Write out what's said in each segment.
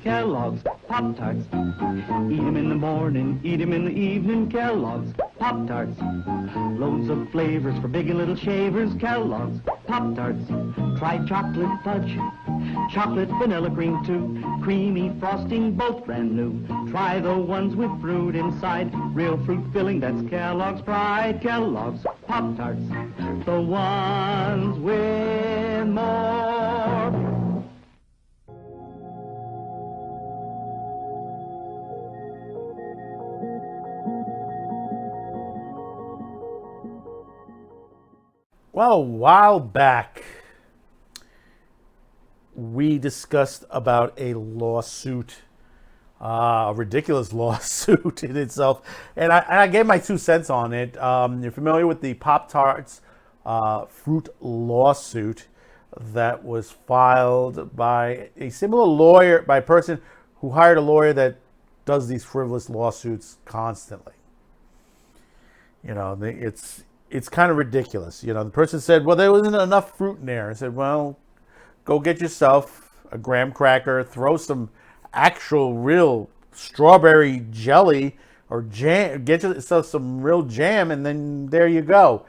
Kellogg's Pop-Tarts. Eat 'em in the morning, eat 'em in the evening, Kellogg's Pop-Tarts. Loads of flavors for big and little shavers, Kellogg's Pop-Tarts. Try chocolate fudge, chocolate vanilla cream too. Creamy frosting, both brand new. Try the ones with fruit inside, real fruit filling, that's Kellogg's pride. Kellogg's Pop-Tarts, the ones with more. Well, a while back, we discussed about a lawsuit, a ridiculous lawsuit in itself, and I gave my 2 cents on it. You're familiar with the Pop-Tarts fruit lawsuit that was filed by a similar lawyer, by a person who hired a lawyer that does these frivolous lawsuits constantly. You know, it's kind of ridiculous. You know, the person said, well, there wasn't enough fruit in there. I said, well, go get yourself a graham cracker, throw some actual real strawberry jelly or jam, get yourself some real jam, and then there you go.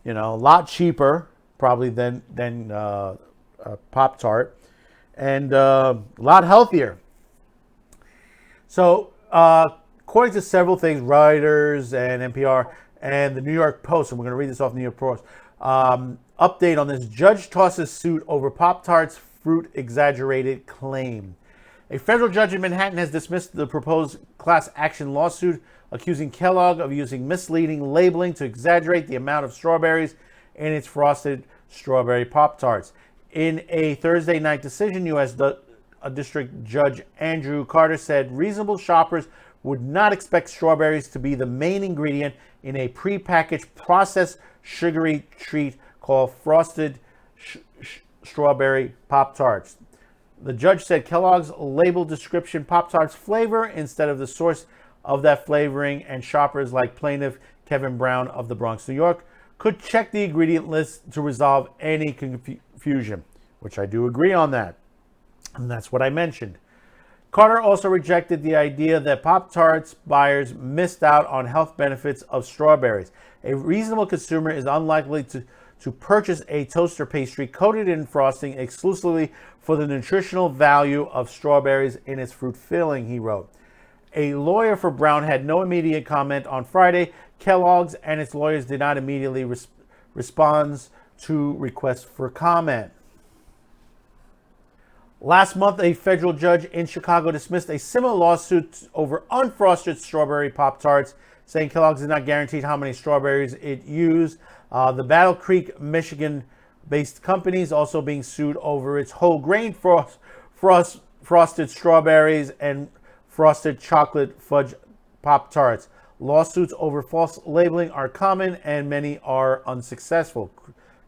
You know, a lot cheaper probably than Pop-Tart, and a lot healthier. So, according to several things, Reuters and NPR and the New York Post, and we're going to read this off the New York Post, update on this. Judge tosses suit over Pop-Tart's fruit exaggerated claim. A federal judge in Manhattan has dismissed the proposed class action lawsuit accusing Kellogg of using misleading labeling to exaggerate the amount of strawberries in its frosted strawberry Pop-Tarts. In a Thursday night decision, U.S. District Judge Andrew Carter said reasonable shoppers would not expect strawberries to be the main ingredient in a prepackaged processed sugary treat called frosted strawberry Pop-Tarts. The judge said Kellogg's label description Pop-Tarts flavor instead of the source of that flavoring, and shoppers like plaintiff Kevin Brown of the Bronx, New York, could check the ingredient list to resolve any confusion, which I do agree on that. And that's what I mentioned. Carter also rejected the idea that Pop-Tarts buyers missed out on health benefits of strawberries. A reasonable consumer is unlikely to purchase a toaster pastry coated in frosting exclusively for the nutritional value of strawberries in its fruit filling, he wrote. A lawyer for Brown had no immediate comment on Friday. Kellogg's and its lawyers did not immediately respond to requests for comment. Last month, a federal judge in Chicago dismissed a similar lawsuit over unfrosted strawberry Pop-Tarts, saying Kellogg's did not guarantee how many strawberries it used. The Battle Creek, Michigan-based company is also being sued over its whole grain frosted strawberries and frosted chocolate fudge Pop-Tarts. Lawsuits over false labeling are common and many are unsuccessful.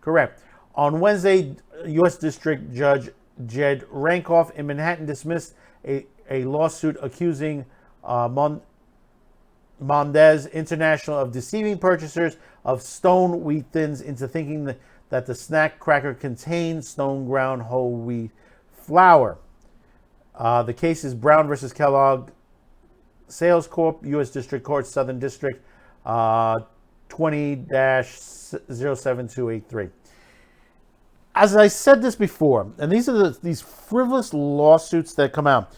Correct. On Wednesday, U.S. District Judge Jed Rankoff in Manhattan dismissed a lawsuit accusing Mondelez International of deceiving purchasers of stone wheat thins into thinking that the snack cracker contained stone ground whole wheat flour. The case is Brown versus Kellogg Sales Corp., U.S. District Court, Southern District, 20-07283. As I said this before, and these are these frivolous lawsuits that come out,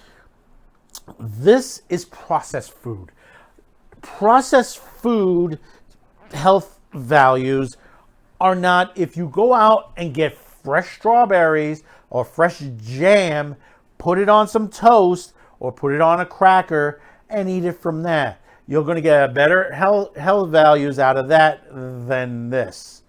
this is processed food. Processed food health values are not, if you go out and get fresh strawberries or fresh jam, put it on some toast or put it on a cracker and eat it from that. You're going to get a better health values out of that than this.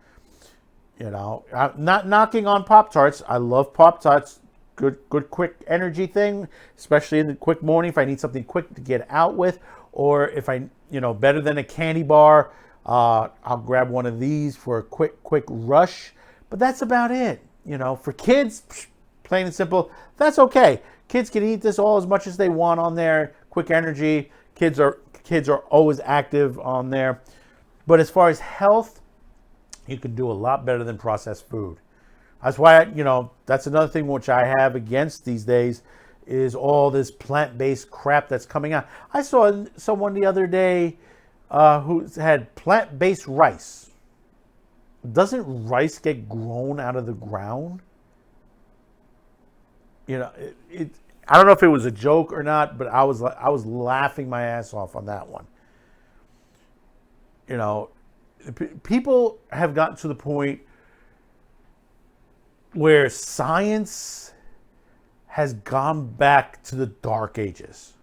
You know, I'm not knocking on Pop-Tarts. I love Pop-Tarts. Good, quick energy thing, especially in the quick morning if I need something quick to get out with, or if I, better than a candy bar, I'll grab one of these for a quick rush. But that's about it. For kids, plain and simple, that's okay. Kids can eat this all as much as they want on there. Quick energy. Kids are always active on there. But as far as health, you can do a lot better than processed food. That's why, that's another thing which I have against these days is all this plant-based crap that's coming out. I saw someone the other day who had plant-based rice. Doesn't rice get grown out of the ground? You know, I don't know if it was a joke or not, but I was laughing my ass off on that one. You know, people have gotten to the point where science has gone back to the dark ages,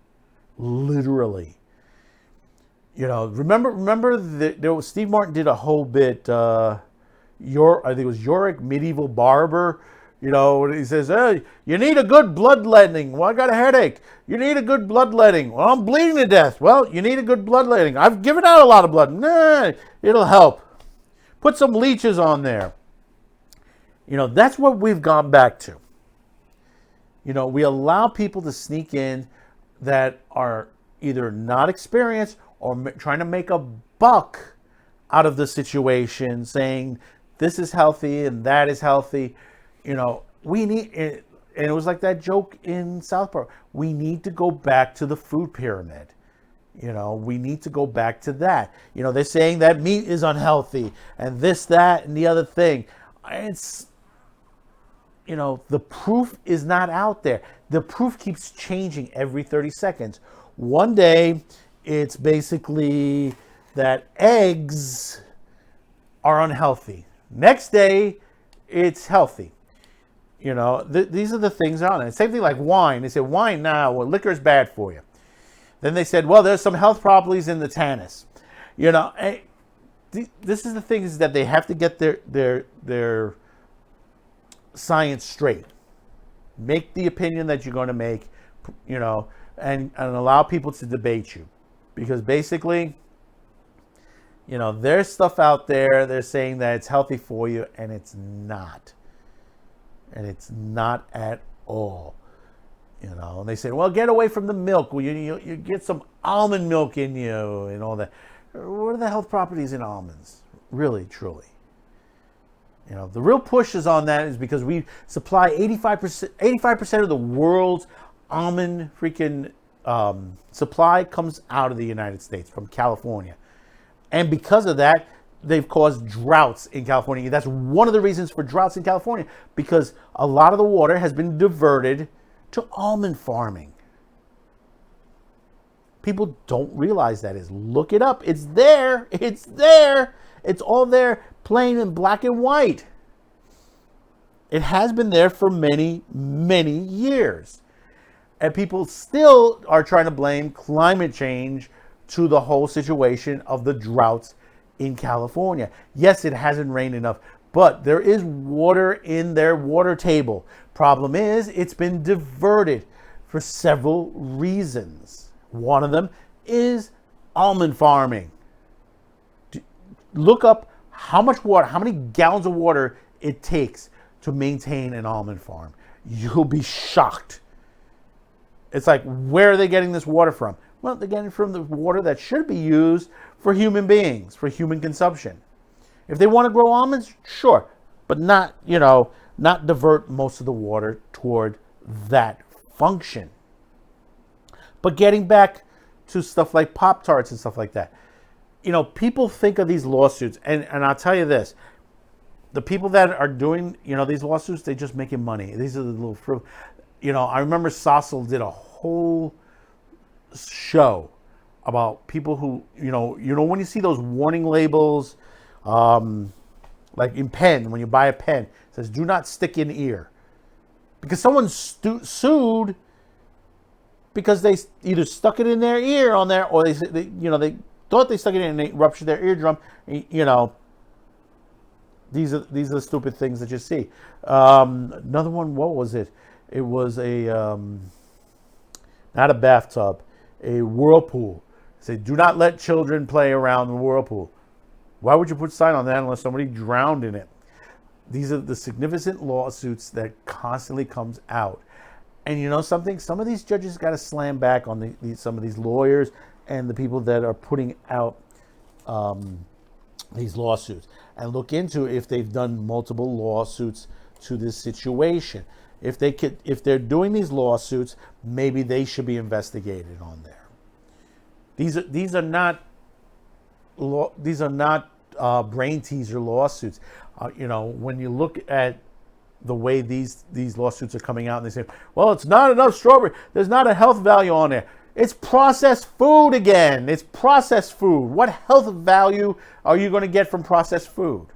literally. You know, remember there was Steve Martin did a whole bit. I think it was Yorick, Medieval Barber. You know, he says, "Hey, you need a good bloodletting." Well, I got a headache. You need a good bloodletting. Well, I'm bleeding to death. Well, you need a good bloodletting. I've given out a lot of blood. Nah, it'll help. Put some leeches on there. You know, that's what we've gone back to. You know, we allow people to sneak in that are either not experienced or trying to make a buck out of the situation, saying this is healthy and that is healthy. You know, we need, and it was like that joke in South Park. We need to go back to the food pyramid. You know, we need to go back to that. You know, they're saying that meat is unhealthy and this, that, and the other thing. It's, you know, the proof is not out there. The proof keeps changing every 30 seconds. One day, it's basically that eggs are unhealthy. Next day, it's healthy. You know, these are the things on it. Same thing like wine. They said wine now, well, liquor is bad for you. Then they said, well, there's some health properties in the tannins. You know, this is the thing is that they have to get their science straight. Make the opinion that you're going to make, you know, and allow people to debate you. Because basically, you know, there's stuff out there, they're saying that it's healthy for you, and it's not. And it's not at all. You know, and they say, well, get away from the milk. Well, you get some almond milk in you and all that. What are the health properties in almonds? Really, truly. You know, the real push is on that is because we supply 85% of the world's almond freaking supply comes out of the United States from California. And because of that, they've caused droughts in California. That's one of the reasons for droughts in California, because a lot of the water has been diverted to almond farming. People don't realize that is. Look it up. It's there. It's there. It's all there, plain in black and white. It has been there for many, many years. And people still are trying to blame climate change to the whole situation of the droughts in California. Yes, it hasn't rained enough, but there is water in their water table. Problem is, it's been diverted for several reasons. One of them is almond farming. Look up how much water, how many gallons of water it takes to maintain an almond farm. You'll be shocked. It's like, where are they getting this water from? Well, they're getting it from the water that should be used for human beings, for human consumption. If they want to grow almonds, sure, but not, you know, not divert most of the water toward that function. But getting back to stuff like Pop-Tarts and stuff like that, you know, people think of these lawsuits, and I'll tell you this, the people that are doing, you know, these lawsuits, they're just making money. These are the little fruit. You know, I remember Stossel did a whole show about people who, you know, when you see those warning labels, like in pen, when you buy a pen, it says, do not stick in ear. Because someone sued because they either stuck it in their ear on there, or they thought they stuck it in and they ruptured their eardrum. You know, these are the stupid things that you see. Another one, what was it? It was not a bathtub, a whirlpool. Say, do not let children play around the whirlpool. Why would you put a sign on that unless somebody drowned in it? These are the significant lawsuits that constantly comes out. And you know something? Some of these judges got to slam back on some of these lawyers and the people that are putting out these lawsuits, and look into if they've done multiple lawsuits to this situation. if they're doing these lawsuits, maybe they should be investigated on there. These are not brain teaser lawsuits. When you look at the way these lawsuits are coming out, and they say, well, it's not enough strawberry. There's not a health value on there. It's processed food again. It's processed food. What health value are you going to get from processed food?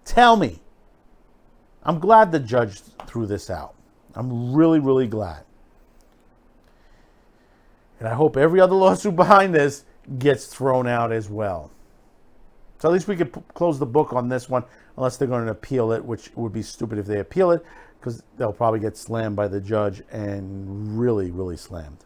Tell me. I'm glad the judge threw this out. I'm really, really glad. And I hope every other lawsuit behind this gets thrown out as well. So at least we could close the book on this one, unless they're going to appeal it, which would be stupid if they appeal it, because they'll probably get slammed by the judge, and really, really slammed.